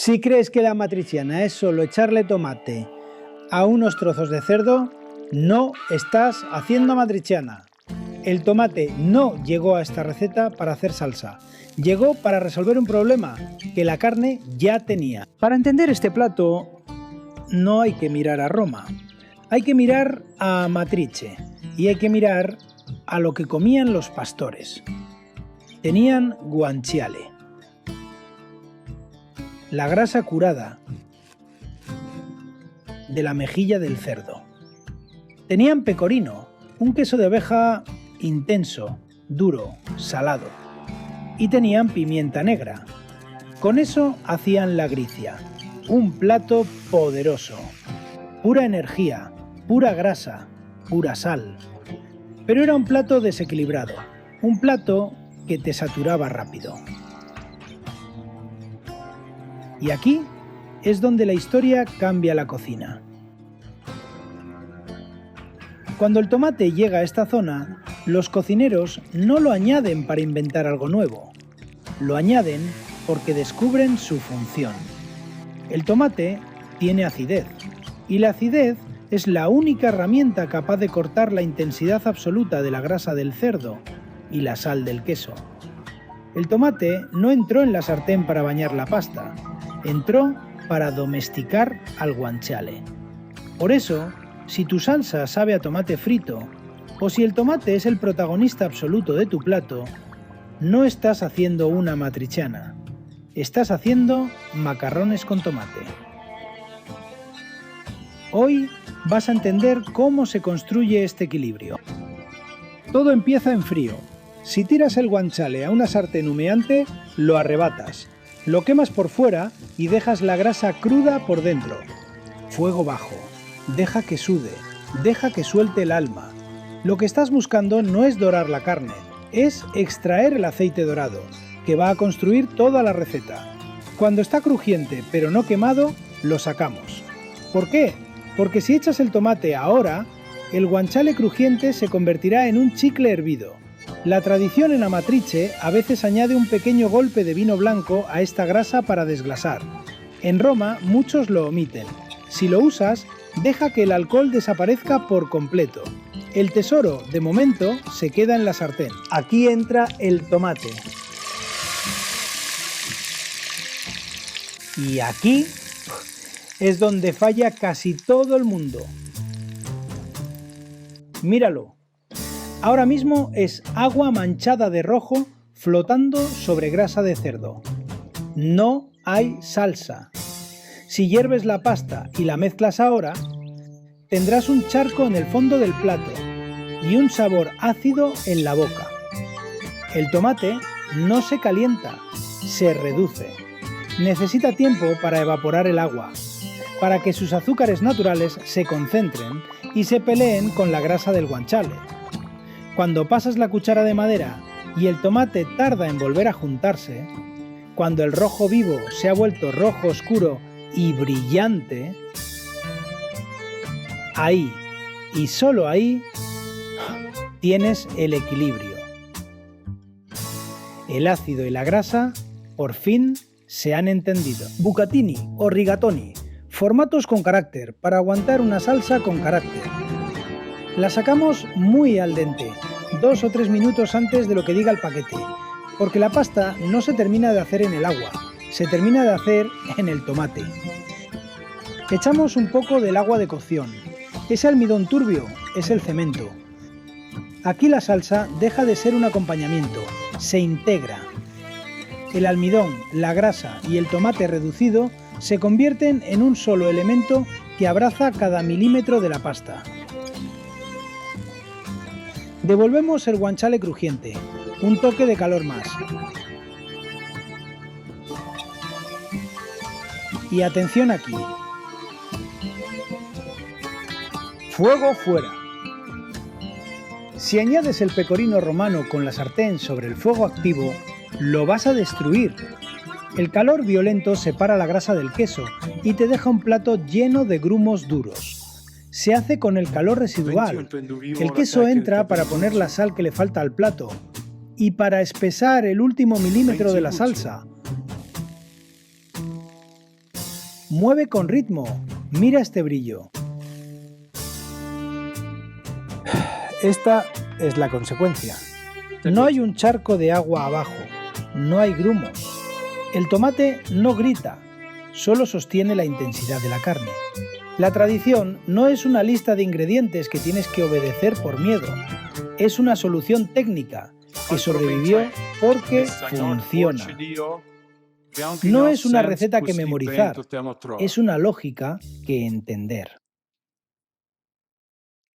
Si crees que la matriciana es solo echarle tomate a unos trozos de cerdo, no estás haciendo matriciana. El tomate no llegó a esta receta para hacer salsa. Llegó para resolver un problema que la carne ya tenía. Para entender este plato, no hay que mirar a Roma. Hay que mirar a Amatrice y hay que mirar a lo que comían los pastores. Tenían guanciale, la grasa curada de la mejilla del cerdo. Tenían pecorino, un queso de oveja intenso, duro, salado. Y tenían pimienta negra. Con eso hacían la gricia, un plato poderoso. Pura energía, pura grasa, pura sal. Pero era un plato desequilibrado, un plato que te saturaba rápido. Y aquí es donde la historia cambia la cocina. Cuando el tomate llega a esta zona, los cocineros no lo añaden para inventar algo nuevo. Lo añaden porque descubren su función. El tomate tiene acidez, y la acidez es la única herramienta capaz de cortar la intensidad absoluta de la grasa del cerdo y la sal del queso. El tomate no entró en la sartén para bañar la pasta, entró para domesticar al guanciale. Por eso, si tu salsa sabe a tomate frito, o si el tomate es el protagonista absoluto de tu plato, no estás haciendo una matriciana, estás haciendo macarrones con tomate. Hoy vas a entender cómo se construye este equilibrio. Todo empieza en frío. Si tiras el guanciale a una sartén humeante, lo arrebatas, lo quemas por fuera y dejas la grasa cruda por dentro. Fuego bajo, deja que sude, deja que suelte el alma. Lo que estás buscando no es dorar la carne, es extraer el aceite dorado, que va a construir toda la receta. Cuando está crujiente pero no quemado, lo sacamos. ¿Por qué? Porque si echas el tomate ahora, el guanciale crujiente se convertirá en un chicle hervido. La tradición en Amatrice a veces añade un pequeño golpe de vino blanco a esta grasa para desglasar. En Roma muchos lo omiten. Si lo usas, deja que el alcohol desaparezca por completo. El tesoro, de momento, se queda en la sartén. Aquí entra el tomate. Y aquí es donde falla casi todo el mundo. Míralo. Ahora mismo es agua manchada de rojo flotando sobre grasa de cerdo. No hay salsa. Si hierves la pasta y la mezclas ahora, tendrás un charco en el fondo del plato y un sabor ácido en la boca. El tomate no se calienta, se reduce. Necesita tiempo para evaporar el agua, para que sus azúcares naturales se concentren y se peleen con la grasa del guanciale. Cuando pasas la cuchara de madera y el tomate tarda en volver a juntarse, cuando el rojo vivo se ha vuelto rojo oscuro y brillante, ahí, y solo ahí, tienes el equilibrio. El ácido y la grasa, por fin, se han entendido. Bucatini o rigatoni, formatos con carácter, para aguantar una salsa con carácter. La sacamos muy al dente, 2 o 3 minutos antes de lo que diga el paquete, porque la pasta no se termina de hacer en el agua, se termina de hacer en el tomate. Echamos un poco del agua de cocción. Ese almidón turbio es el cemento. Aquí la salsa deja de ser un acompañamiento, se integra. El almidón, la grasa y el tomate reducido se convierten en un solo elemento que abraza cada milímetro de la pasta. Devolvemos el guanciale crujiente, un toque de calor más. Y atención aquí. Fuego fuera. Si añades el pecorino romano con la sartén sobre el fuego activo, lo vas a destruir. El calor violento separa la grasa del queso y te deja un plato lleno de grumos duros. Se hace con el calor residual. El queso entra para poner la sal que le falta al plato y para espesar el último milímetro de la salsa. Mueve con ritmo. Mira este brillo. Esta es la consecuencia. No hay un charco de agua abajo. No hay grumos. El tomate no grita. Solo sostiene la intensidad de la carne. La tradición no es una lista de ingredientes que tienes que obedecer por miedo. Es una solución técnica que sobrevivió porque funciona. No es una receta que memorizar, es una lógica que entender.